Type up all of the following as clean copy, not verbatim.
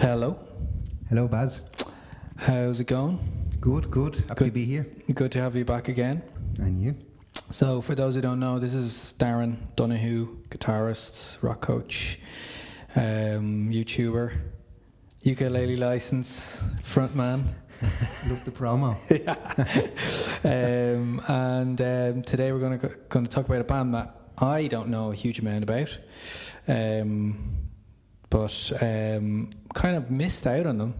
Hello. Hello, Baz. How's it going? Good. Happy to be here. Good to have you back again. And you? So, for those who don't know, this is Darren Donohoe, guitarist, rock coach, YouTuber, ukulele license, frontman. Love the promo. And today we're going to talk about a band that I don't know a huge amount about, but kind of missed out on them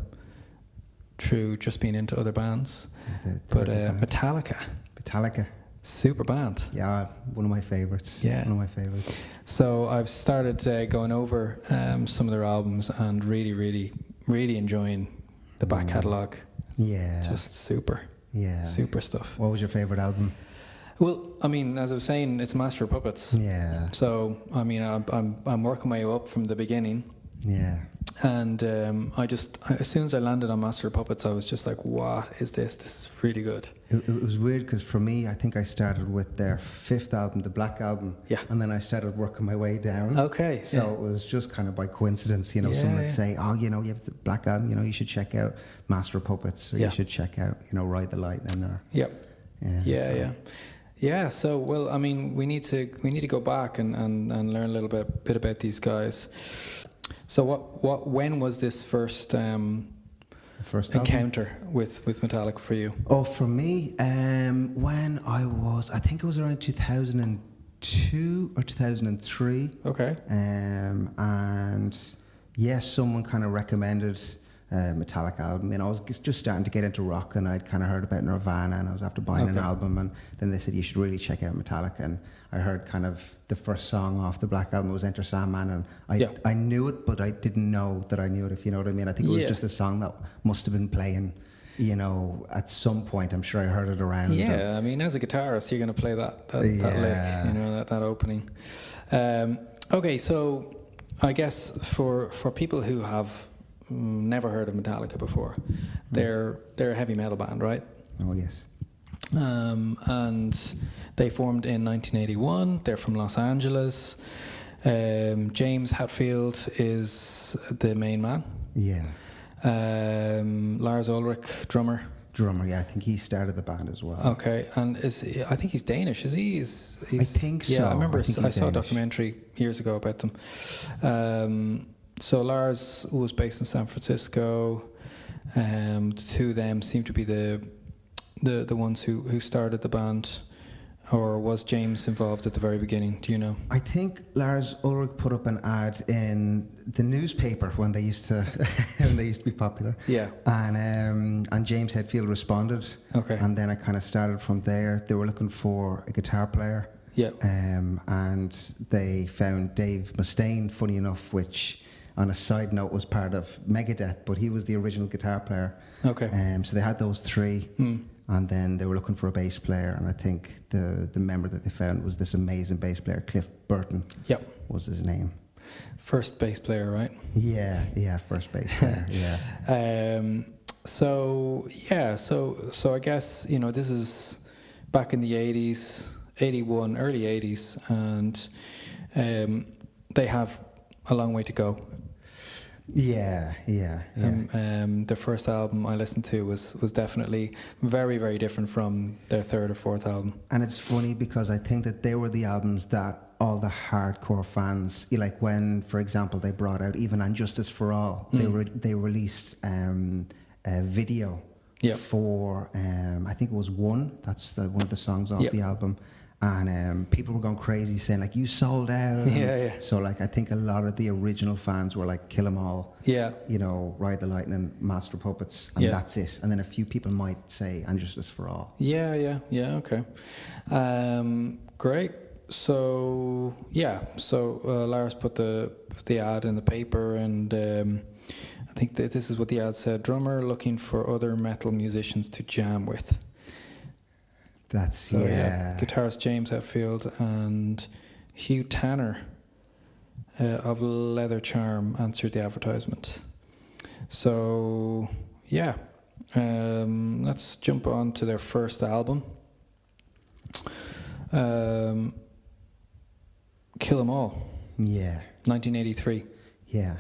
through just being into other bands. Metallica. Super band. Yeah, one of my favourites. Yeah. One of my favourites. So I've started going over some of their albums and really enjoying the back catalogue. Yeah. Just super. Yeah. Super stuff. What was your favourite album? Well, I mean, as I was saying, it's Master of Puppets. Yeah. So, I mean, I'm working my way up from the beginning. Yeah. And as soon as I landed on Master of Puppets, I was just like, what is this? This is really good. It was weird because for me, I think I started with their fifth album, the Black Album. Yeah. And then I started working my way down. Okay. So it was just kind of by coincidence, someone would say, oh, you have the Black Album, you should check out Master of Puppets. Or you should check out, Ride the Lightning. Or, Yep. Yeah, so well, I mean, we need to go back and learn a little bit about these guys. So when was this first encounter with Metallica for you? Oh, for me, when I think it was around 2002 or 2003. Okay. And yes, someone kind of recommended Metallica album, and I was just starting to get into rock, and I'd kind of heard about Nirvana, and I was after buying an album, and then they said you should really check out Metallica, and I heard kind of the first song off the Black Album was Enter Sandman, and I knew it, but I didn't know that I knew it, if you know what I mean. I think it was just a song that must have been playing, at some point. I'm sure I heard it around. Yeah, I mean, as a guitarist, you're going to play that lick, that opening. Okay, so I guess for people who have never heard of Metallica before, they're a heavy metal band, right? Oh, yes. And they formed in 1981. They're from Los Angeles. James Hetfield is the main man. Yeah. Lars Ulrich, drummer. Yeah, I think he started the band as well. Okay, and I think he's Danish. Is he? I think so. Yeah, I remember. I saw a Danish. documentary years ago about them. So Lars was based in San Francisco. The two of them seem to be the ones who started the band, or was James involved at the very beginning? Do you know? I think Lars Ulrich put up an ad in the newspaper when they used to be popular. Yeah. And James Hetfield responded. Okay. And then I kind of started from there. They were looking for a guitar player. Yeah. And they found Dave Mustaine, funny enough, which, on a side note, was part of Megadeth, but he was the original guitar player. Okay. So they had those three, and then they were looking for a bass player, and I think the member that they found was this amazing bass player, Cliff Burton. Yep. Was his name. First bass player, right? Yeah, first bass player. Yeah. So I guess this is back in the 80s, 81, early 80s, and they have a long way to go. Yeah. Their first album I listened to was definitely very, very different from their third or fourth album. And it's funny because I think that they were the albums that all the hardcore fans, like when, for example, they brought out even And Justice for All, they released a video for, I think it was One, that's one of the songs off the album. And people were going crazy saying, like, you sold out. Yeah. So, like, I think a lot of the original fans were like, Kill 'Em All. Yeah. Ride the Lightning, Master of Puppets, and that's it. And then a few people might say, And Justice for All. Yeah, okay. Great. So, Lars put the ad in the paper, and I think that this is what the ad said: drummer looking for other metal musicians to jam with. That's, guitarist James Hetfield and Hugh Tanner of Leather Charm answered the advertisement. So, let's jump on to their first album. Kill 'Em All. Yeah. 1983. Yeah.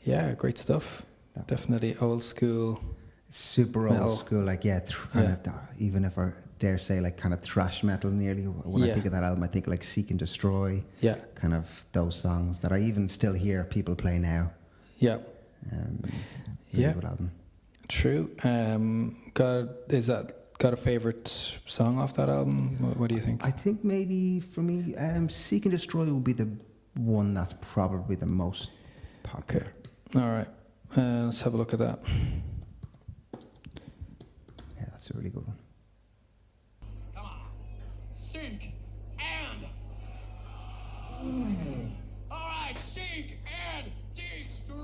Yeah, great stuff. definitely old school. Super metal. old school, like even if I dare say like kind of thrash metal nearly. When I think of that album, I think like Seek and Destroy. Yeah. Kind of those songs that I even still hear people play now. Yeah. Really good album. True. Got a favorite song off that album? What do you think? I think maybe for me, Seek and Destroy will be the one that's probably the most popular. Okay. All right. Let's have a look at that. Yeah, that's a really good one. Come on. Seek and. All right, seek and destroy.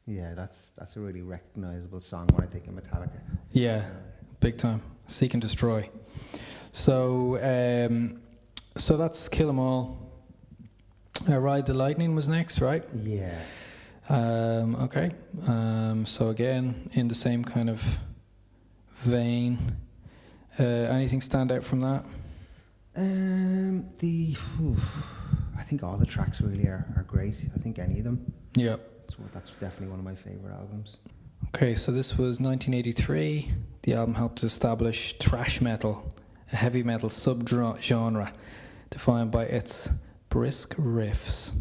Yeah, that's a really recognisable song when I think of Metallica. Yeah, big time. Seek and Destroy. So, so that's Kill 'Em All. Ride the Lightning was next, right? Yeah. Okay. So again, in the same kind of vein. Anything stand out from that? I think all the tracks really are great. I think any of them. Yeah. That's definitely one of my favourite albums. Okay, so this was 1983. The album helped establish thrash metal, a heavy metal subgenre defined by its brisk riffs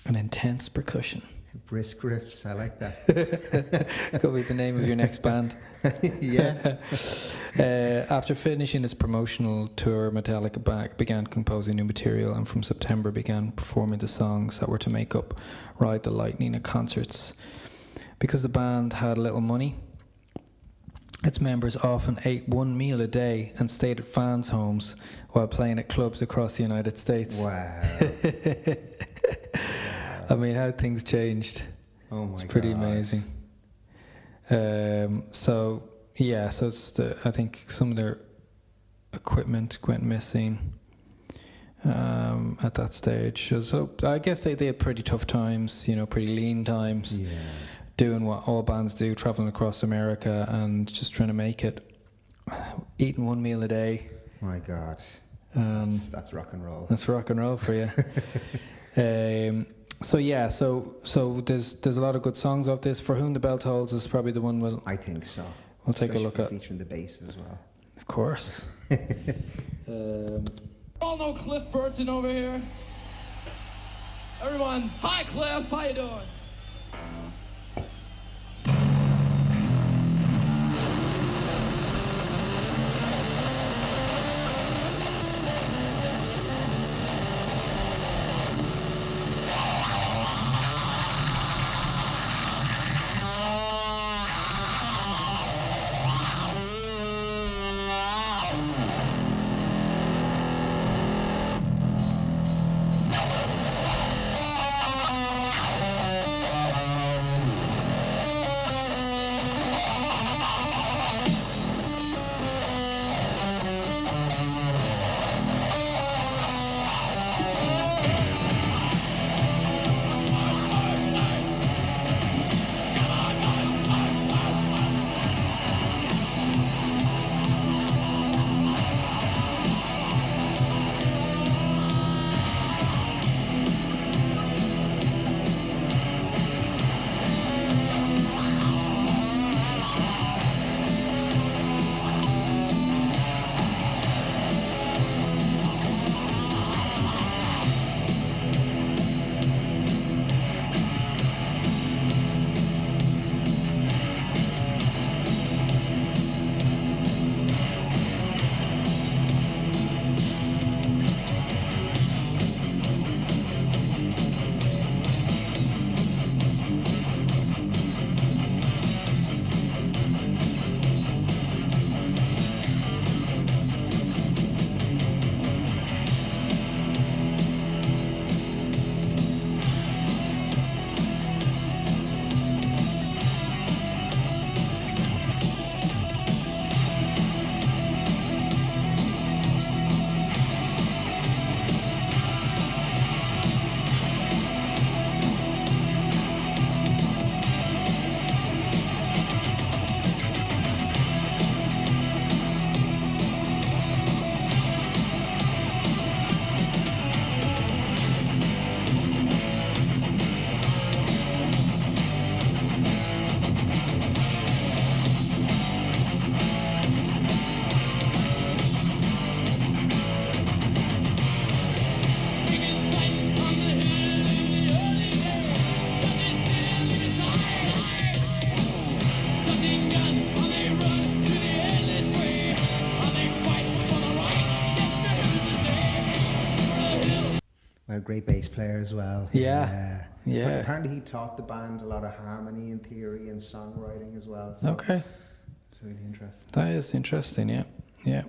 and intense percussion. Brisk riffs, I like that. Could be the name of your next band. Yeah. After finishing its promotional tour, Metallica began composing new material, and from September began performing the songs that were to make up Ride the Lightning at concerts. Because the band had little money, its members often ate one meal a day and stayed at fans' homes while playing at clubs across the United States. Wow. I mean, how things changed. Oh my It's pretty God. amazing. So it's I think some of their equipment went missing at that stage. So I guess they had pretty tough times, pretty lean times, doing what all bands do, traveling across America and just trying to make it, eating one meal a day. My God. That's rock and roll. That's rock and roll for you. So there's a lot of good songs off this. For Whom the Bell Tolls is probably the one I think so. we'll take a look at. Featuring the bass as well. Of course. All know Cliff Burton over here. Everyone, hi Cliff, how you doing? A great bass player as well. Yeah. Yeah. Apparently he taught the band a lot of harmony and theory and songwriting as well. So Okay. it's really interesting. That is interesting, yeah. Yeah.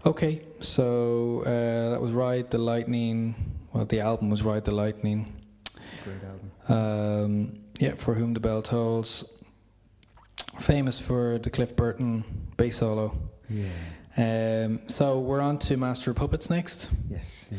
Okay, so that was Ride the Lightning. Well, the album was Ride the Lightning. Great album. Yeah, For Whom the Bell Tolls. Famous for the Cliff Burton bass solo. Yeah. So we're on to Master of Puppets next. Yes, yeah.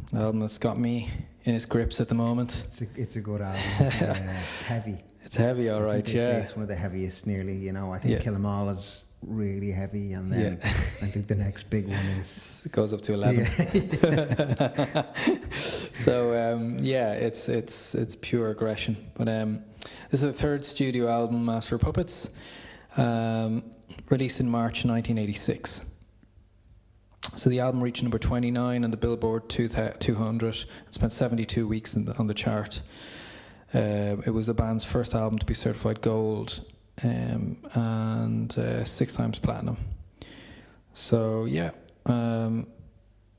The album that's got me in its grips at the moment. It's a good album. Yeah, it's heavy. It's heavy, all right, They say yeah. it's one of the heaviest nearly, you know. I think Yeah. Kill 'Em All is really heavy, and then I think the next big one is... It goes up to 11. Yeah. So yeah, it's pure aggression. But this is the third studio album, Master of Puppets, released in March 1986. So the album reached number 29 on the Billboard 200 and spent 72 weeks on the chart. It was the band's first album to be certified gold and 6 times platinum. So yeah,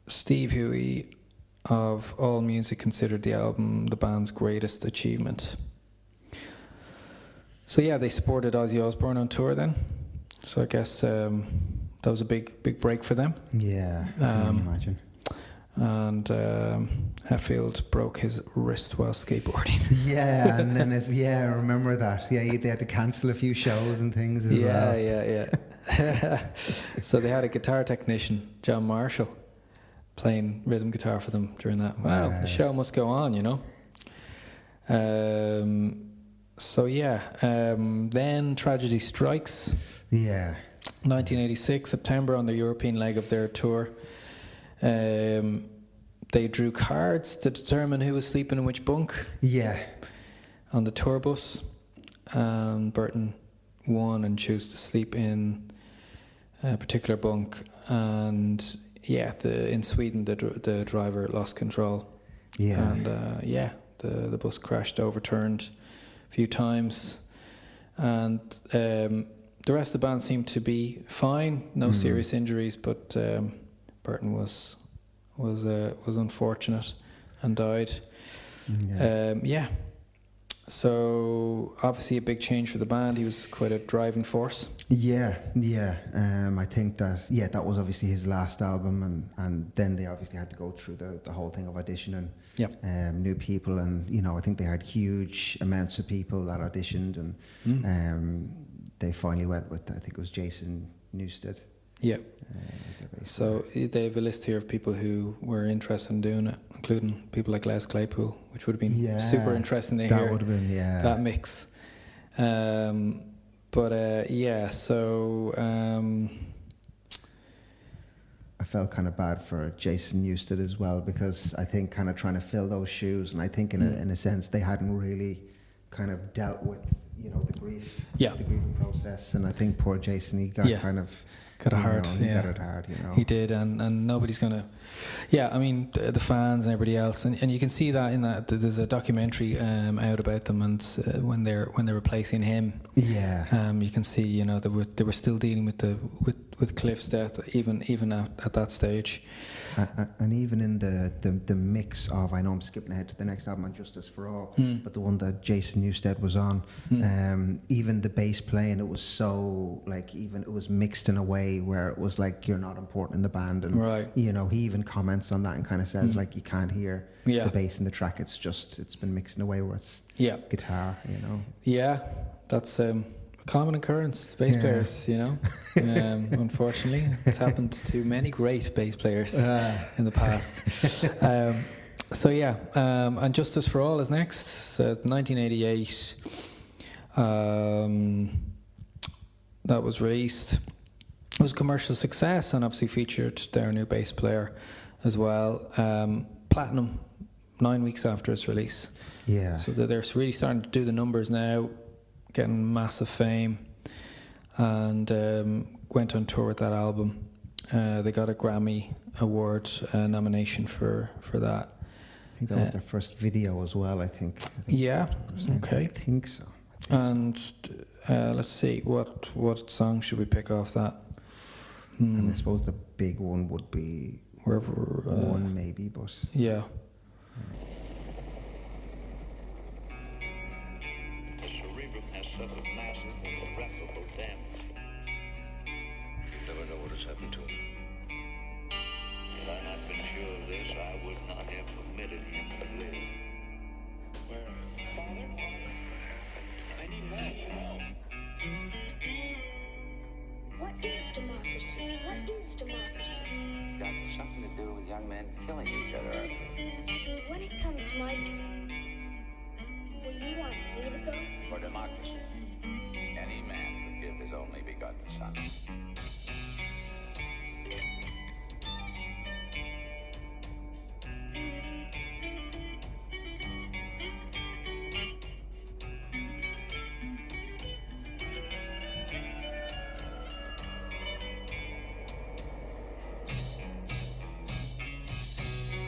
Steve Huey of All Music considered the album the band's greatest achievement. So yeah, they supported Ozzy Osbourne on tour then. So I guess that was a big break for them. Yeah, I can only imagine. And Hetfield broke his wrist while skateboarding. Yeah, and then I remember that. Yeah, they had to cancel a few shows and things as well. Yeah. So they had a guitar technician, John Marshall, playing rhythm guitar for them during that. Wow, the show must go on, you know. So yeah, then tragedy strikes. Yeah. 1986, September, on the European leg of their tour. They drew cards to determine who was sleeping in which bunk. Yeah. On the tour bus. Burton won and chose to sleep in a particular bunk. And yeah, in Sweden, the driver lost control. Yeah. And the bus crashed, overturned a few times. And the rest of the band seemed to be fine, no serious injuries, but Burton was unfortunate and died. Yeah. So obviously a big change for the band. He was quite a driving force. Yeah. I think that was obviously his last album, and then they obviously had to go through the whole thing of auditioning. Yep. New people, and you know, I think they had huge amounts of people that auditioned, and they finally went with, I think it was Jason Newsted. Yeah. So they have a list here of people who were interested in doing it, including people like Les Claypool, which would have been super interesting to hear. That would have been, that mix. So I felt kind of bad for Jason Newsted as well, because I think kind of trying to fill those shoes, and I think in a sense they hadn't really kind of dealt with, you know, the grief, the grieving process, and I think poor Jason, he got kind of got it hard. He got it hard, you know. He did, and nobody's gonna. Yeah, I mean the fans and everybody else, and you can see that in that there's a documentary out about them, and when they're replacing him. Yeah. You can see, you know, they were still dealing with Cliff's death even at that stage. And even in the mix of, I know I'm skipping ahead to the next album on Justice for All, but the one that Jason Newsted was on, even the bass playing, it was so, like, even it was mixed in a way where it was like, you're not important in the band, and you know, he even comments on that and kind of says like, you can't hear the bass in the track, it's been mixed in a way where it's guitar, you know. Yeah, that's common occurrence, bass players, you know. Unfortunately, it's happened to many great bass players in the past. And Justice for All is next. So 1988, that was released. It was a commercial success and obviously featured their new bass player as well. Platinum 9 weeks after its release. Yeah. So they're really starting to do the numbers now, getting massive fame, and went on tour with that album. They got a Grammy Award nomination for that. I think that was their first video as well, I think. Yeah, okay. I think so. And let's see, what song should we pick off that? And I suppose the big one would be wherever. One maybe, but Yeah. The cerebrum has suffered massive and irreparable damage. You never know what has happened to him. Had I not been sure of this, I would not have permitted him to live. Where? Father? I need help. What is democracy? What is democracy? Got something to do with young men killing each other. When it comes my turn, will you want me to go? For democracy, any man would give his only begotten son.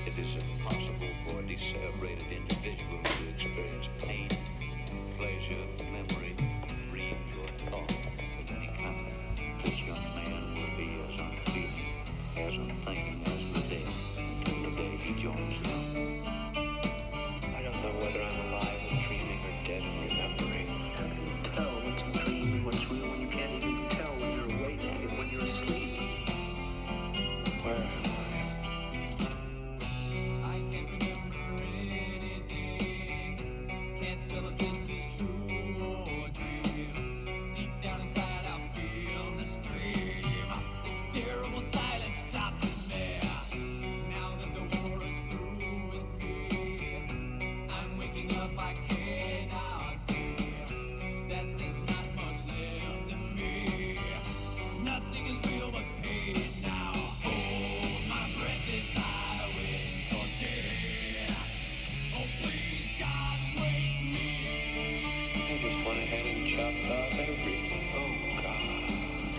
It is impossible for a decerebrated individual to experience pain, pleasure, memory, dreams, or thought of any kind. This young man will be as unfeeling, as unthinking as the dead until the day he joins them. I don't know whether I'm alive and dreaming or dead and remembering. How can you tell what's a dream and what's real when you can't even tell when you're awake and when you're asleep? Where am I? I can't remember anything. Can't tell if this is true or dream. Deep down inside, I feel the scream. This terrible silence stops in there. Now that the war is through with me, I'm waking up. I cannot see that there's not much left in me. Nothing is real but pain now. Hold my breath as I wish for death. Oh, please, God, wake me. I just went ahead and chopped off everything. Oh, God.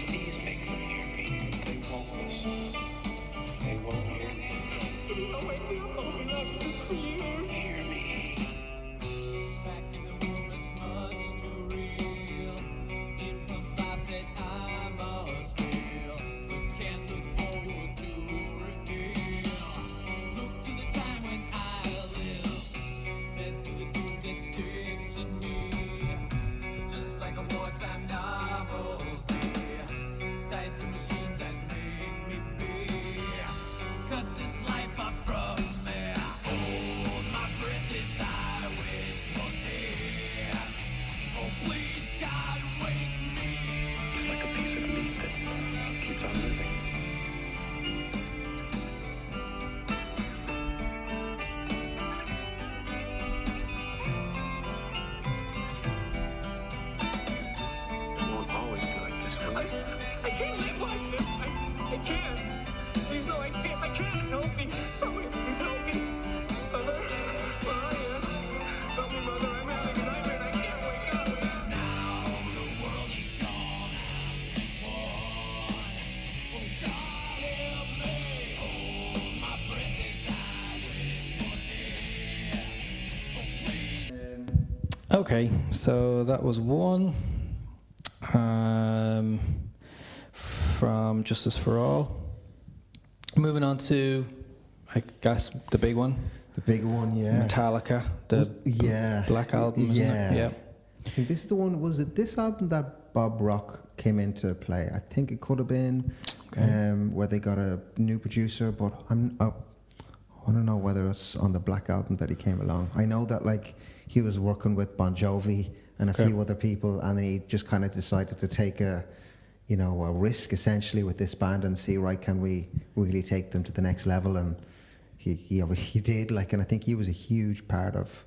Please make them hear me. They won't listen. They won't hear me. Oh, I feel open up to fear. Hear me. Back in the room, it's much too real. It pumps life that I must feel, but can't look forward to reveal. Look to the time when I live, then to the truth that sticks in me. Just like a wartime novelty, tied to machines that make me be. Cut this life off from me. Hold my breath as I wish for death. Oh, please, God, wake me. It's like a piece of meat that keeps on living. It won't always be like this, will it? I can't live like this. I can't. Please, no, I can't. I can't. Help me. Somebody help me. Mother, Maria. Help me, Mother. I'm having a nightmare and I can't wake up. Now the world is gone. I'm just one. Oh, God, help me. Hold my breath as I wish for death. Oh, please. Okay, so that was one from Justice for All. Moving on to, I guess, the big one, the big one, yeah. Metallica, the Yeah. Black Album, isn't Yeah. it? Yeah. I think this is the one. Was it this album that Bob Rock came into play? I think it could have been where they got a new producer, but I don't know whether it's on the Black Album that he came along. I know that like he was working with Bon Jovi and a few other people, and he just kind of decided to take a risk essentially with this band and see, right, can we really take them to the next level? And he did, like, and I think he was a huge part of.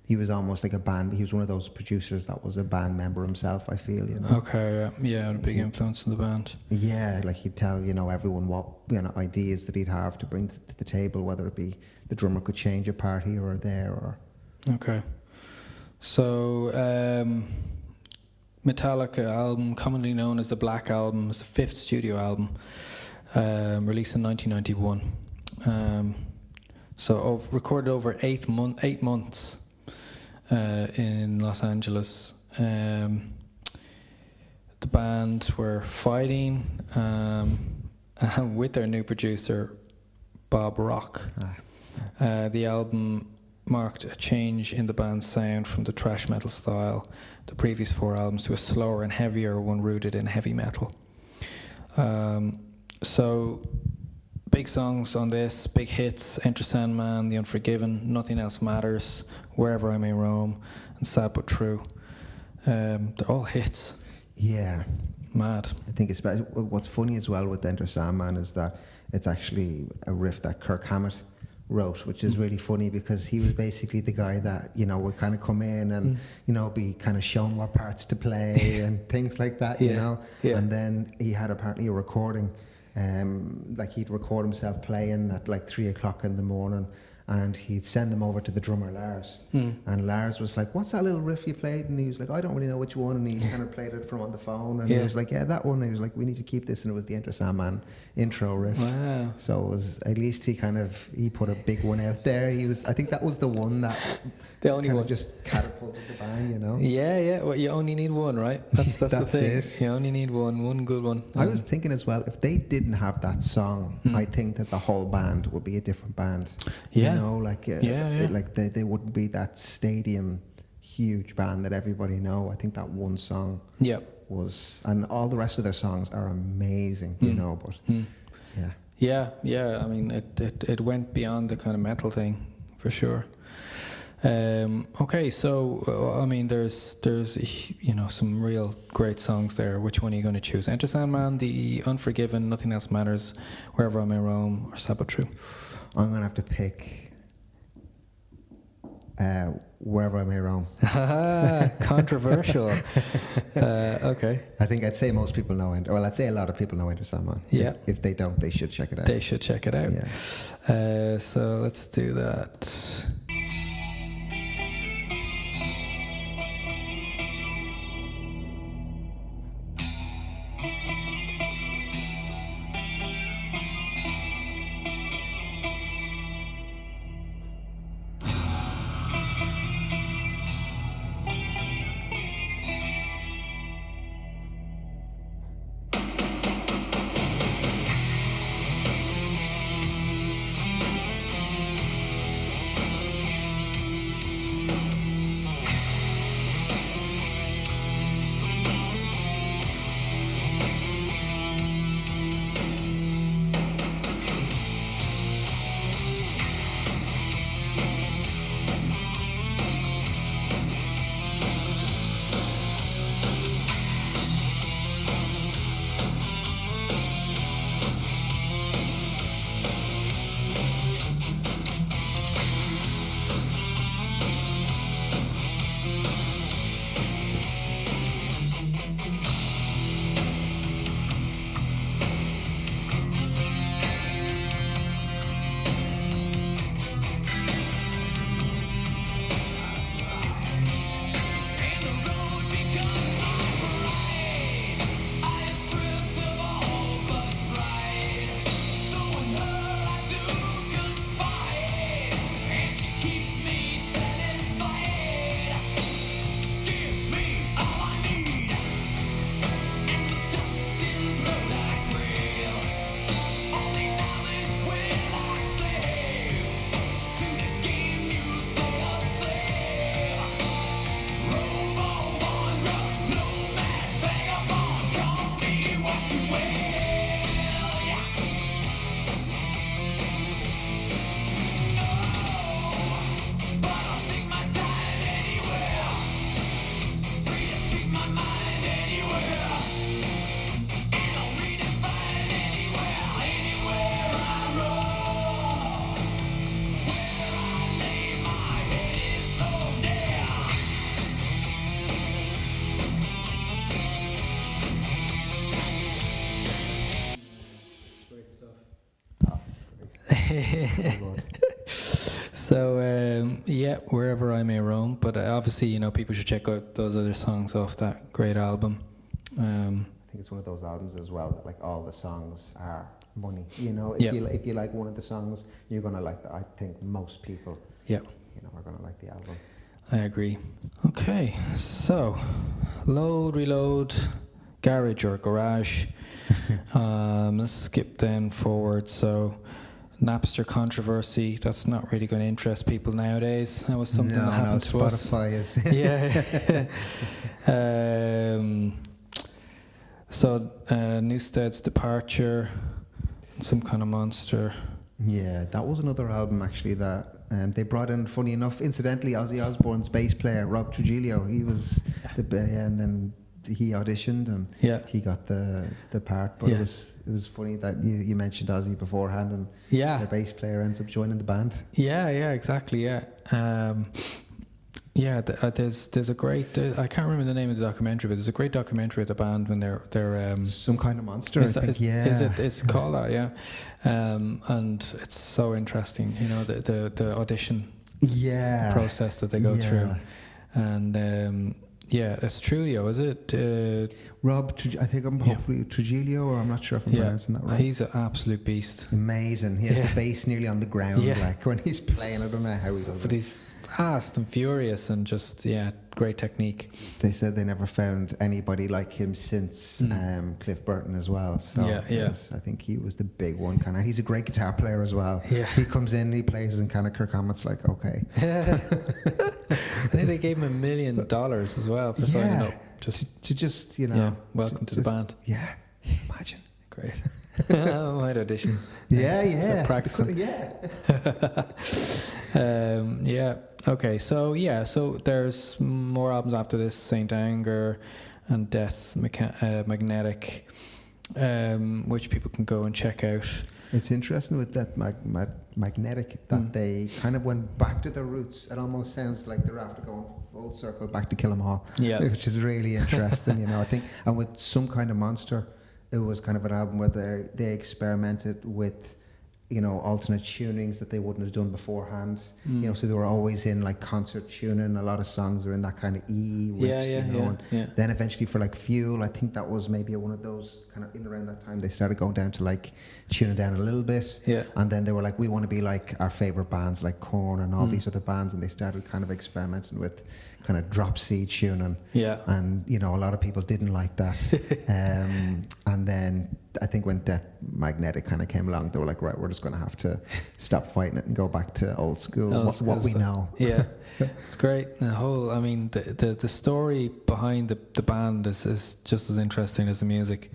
He was almost like a band. He was one of those producers that was a band member himself, I feel, you know. Okay, yeah, a big influence in the band. Yeah, like he'd tell, everyone what, ideas that he'd have to bring to the table, whether it be the drummer could change a part here or there, or... Okay. So, Metallica album, commonly known as the Black Album, is the fifth studio album, released in 1991. Recorded over 8 months in Los Angeles. The band were fighting with their new producer Bob Rock. The album marked a change in the band's sound from the thrash metal style, the previous 4 albums, to a slower and heavier one rooted in heavy metal. So, big songs on this, big hits: Enter Sandman, The Unforgiven, Nothing Else Matters, Wherever I May Roam, and Sad But True. They're all hits. Yeah. Mad. I think what's funny as well with Enter Sandman is that it's actually a riff that Kirk Hammett wrote, which is really funny because he was basically the guy that, you know, would kind of come in and, you know, be kind of shown what parts to play and things like that, you know. Yeah. And then he had apparently a recording, like he'd record himself playing at like 3 o'clock in the morning, and he'd send them over to the drummer Lars. And Lars was like, "What's that little riff you played?" And he was like, "I don't really know which one." And he kind of played it from on the phone, and he was like, "Yeah, that one." And he was like, "We need to keep this," and it was the Enter Sandman intro riff. Wow. So it was, at least he put a big one out there. I think that was the one that the only kind one of just catapulted the band, you know. Yeah. Well, you only need one, right? That's the thing. It. You only need one good one. I was thinking as well, if they didn't have that song, I think that the whole band would be a different band. Yeah. You know, like like they wouldn't be that stadium huge band that everybody know. I think that one song was, and all the rest of their songs are amazing, you know, but yeah. I mean, it went beyond the kind of metal thing for sure. Okay, so I mean, there's you know, some real great songs there. Which one are you going to choose? Enter Sandman, The Unforgiven, Nothing Else Matters, Wherever I May Roam, or Sad But True? I'm going to have to pick Wherever I May Roam. Controversial. Okay. I think I'd say most people know I'd say a lot of people know Enter Sandman. Yeah. If they don't, they should check it out. They should check it out. Yeah. So let's do that. So Wherever I May Roam, but obviously, you know, people should check out those other songs off that great album. I think it's one of those albums as well that, like, all the songs are money. You know, if you like one of the songs, you're gonna like that. I think most people, you know, are gonna like the album. I agree. Okay, so load, reload, garage or garage. Let's skip then forward. So Napster controversy. That's not really going to interest people nowadays. That was something that happened to us. Spotify is. Yeah. So Newsted's Departure, Some Kind of Monster. Yeah, that was another album actually that they brought in. Funny enough, incidentally, Ozzy Osbourne's bass player and he was and then he auditioned and he got the part. But it was funny that you mentioned Ozzy beforehand, and the bass player ends up joining the band. Yeah, exactly. There's a great. I can't remember the name of the documentary, but there's a great documentary of the band when they're Some Kind of Monster. It's called that, and it's so interesting. You know, the audition process that they go through, and it's Trujillo, is it? Rob, I think I'm hopefully Trujillo, or I'm not sure if I'm pronouncing that right. He's an absolute beast. Amazing. He has the bass nearly on the ground, like when he's playing. I don't know how he does it. But he's fast and furious and just great technique. They said they never found anybody like him since Cliff Burton as well. So yes, I think he was the big one. Kind of, he's a great guitar player as well. Yeah. He comes in, he plays, and kind of Kirk Hammett's like, okay. I think they gave him $1 million as well for signing up. Just welcome to the band. Yeah, imagine. Great. I might audition. So practicing. Okay. So there's more albums after this: Saint Anger and Death Magnetic, which people can go and check out. It's interesting with that Magnetic that they kind of went back to their roots. It almost sounds like they're after going full circle back to Kill 'Em All, which is really interesting. I think, and with Some Kind of Monster, it was kind of an album where they experimented with, alternate tunings that they wouldn't have done beforehand. So they were always in like concert tuning. A lot of songs are in that kind of E riffs, Then eventually for like Fuel, I think that was maybe one of those kind of in around that time they started going down to like tuning down a little bit. And then they were like, we want to be like our favorite bands like Korn and all these other bands, and they started kind of experimenting with kind of drop C tuning. And a lot of people didn't like that. And then I think when Death Magnetic kind of came along, they were like, right, we're just going to have to stop fighting it and go back to old school, what we know. It's great. The story behind the band is just as interesting as the music.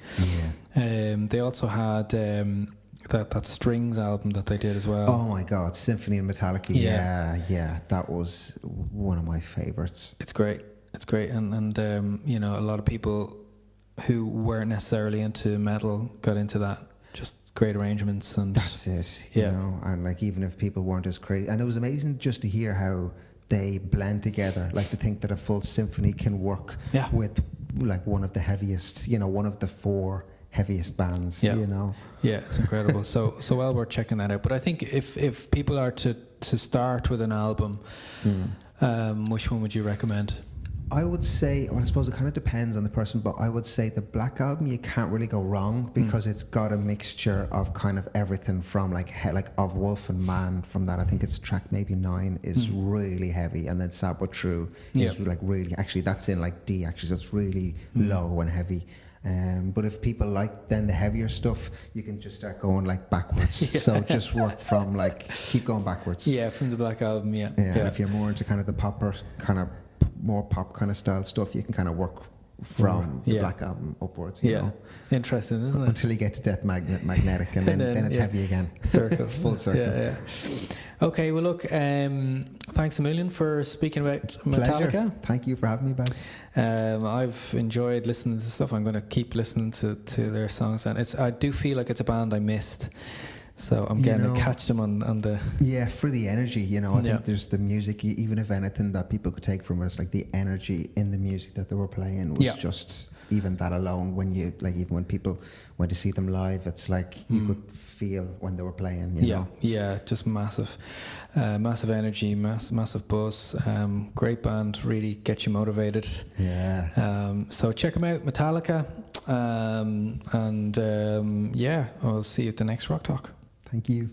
They also had that Strings album that they did as well. Oh my God, Symphony in Metallica. Yeah, that was one of my favorites. It's great, and a lot of people who weren't necessarily into metal got into that. Just great arrangements, and that's it. You know, and like even if people weren't as crazy, and it was amazing just to hear how they blend together. Like to think that a full symphony can work with like one of the heaviest, one of the 4 heaviest bands. It's incredible. so well worth checking that out. But I think if people are to start with an album, which one would you recommend? I would say, I suppose it kind of depends on the person, but I would say the Black Album, you can't really go wrong because it's got a mixture of kind of everything from like Of Wolf and Man. From that, I think it's track maybe 9 is really heavy, and then Sad But True is like really, actually that's in like D actually, so it's really low and heavy. But if people like then the heavier stuff, you can just start going like backwards. So just work from like, keep going backwards. From the Black Album, And if you're more into kind of the popper kind of more pop kind of style stuff, you can kind of work from the Black Album upwards. You know? Interesting, isn't it? Until you get to Death Magnetic, and then it's heavy again. Circle. It's full circle. Okay, well look, thanks a million for speaking about Metallica. Pleasure. Thank you for having me, Baz. I've enjoyed listening to stuff. I'm going to keep listening to their songs, and I do feel like it's a band I missed. So I'm getting to catch them on the... for the energy, I think there's the music, even if anything that people could take from it, it's like the energy in the music that they were playing was just, even that alone, when you, like even when people went to see them live, it's like you could feel when they were playing, you know? Just massive energy, massive buzz, great band, really get you motivated. So check them out, Metallica, and I'll see you at the next Rock Talk. Thank you.